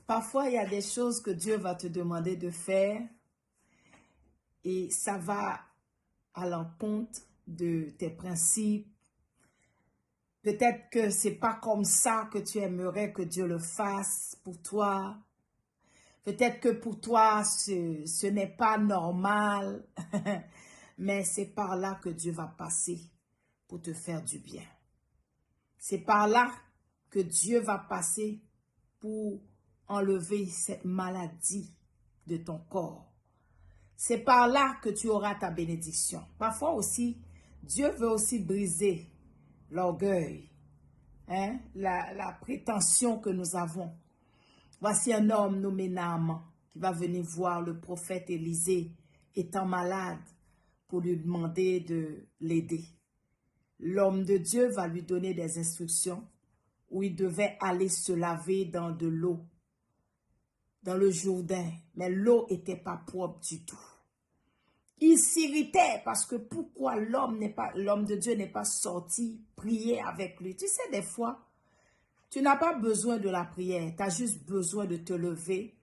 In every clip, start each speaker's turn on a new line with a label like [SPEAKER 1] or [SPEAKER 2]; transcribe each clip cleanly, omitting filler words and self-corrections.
[SPEAKER 1] Parfois, il y a des choses que Dieu va te demander de faire et ça va à l'encontre de tes principes. Peut-être que c'est pas comme ça que tu aimerais que Dieu le fasse pour toi. Peut-être que pour toi, ce n'est pas normal. Mais c'est par là que Dieu va passer pour te faire du bien. C'est par là que Dieu va passer pour enlever cette maladie de ton corps. C'est par là que tu auras ta bénédiction. Parfois aussi, Dieu veut aussi briser l'orgueil, hein, la prétention que nous avons. Voici un homme nommé Naaman qui va venir voir le prophète Élisée étant malade pour lui demander de l'aider. L'homme de Dieu va lui donner des instructions où il devait aller se laver dans de l'eau, dans le Jourdain, mais l'eau n'était pas propre du tout. Il s'irritait parce que pourquoi l'homme de Dieu n'est pas sorti prier avec lui. Tu sais, des fois, tu n'as pas besoin de la prière, tu as juste besoin de te lever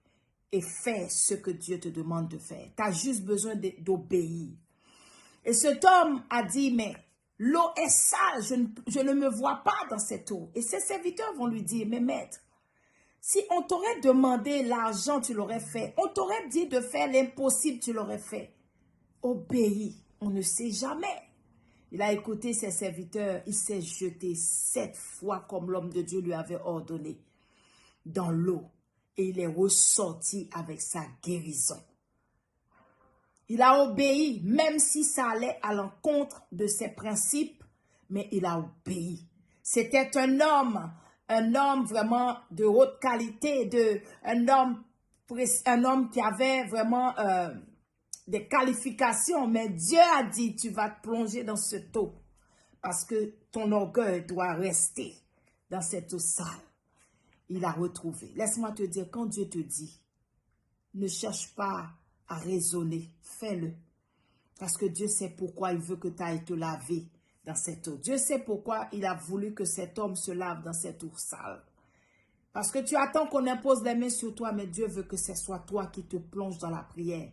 [SPEAKER 1] et faire ce que Dieu te demande de faire. Tu as juste besoin d'obéir. Et cet homme a dit, mais l'eau est sale, je ne me vois pas dans cette eau. Et ses serviteurs vont lui dire, mais maître, si on t'aurait demandé l'argent, tu l'aurais fait. On t'aurait dit de faire l'impossible, tu l'aurais fait. Obéis, on ne sait jamais. Il a écouté ses serviteurs, il s'est jeté 7 fois comme l'homme de Dieu lui avait ordonné dans l'eau. Et il est ressorti avec sa guérison. Il a obéi, même si ça allait à l'encontre de ses principes, mais il a obéi. C'était un homme vraiment de haute qualité, un homme qui avait vraiment des qualifications. Mais Dieu a dit, tu vas te plonger dans cette eau parce que ton orgueil doit rester dans cette eau sale. Il a retrouvé. Laisse-moi te dire, quand Dieu te dit, ne cherche pas à raisonner, fais-le. Parce que Dieu sait pourquoi il veut que tu ailles te laver dans cette eau. Dieu sait pourquoi il a voulu que cet homme se lave dans cette eau sale. Parce que tu attends qu'on impose les mains sur toi, mais Dieu veut que ce soit toi qui te plonge dans la prière.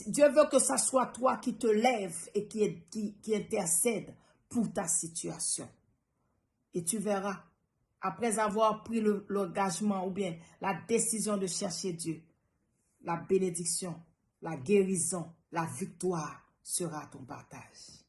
[SPEAKER 1] Dieu veut que ce soit toi qui te lève et qui intercède pour ta situation. Et tu verras, après avoir pris l'engagement ou bien la décision de chercher Dieu, la bénédiction, la guérison, la victoire sera ton partage.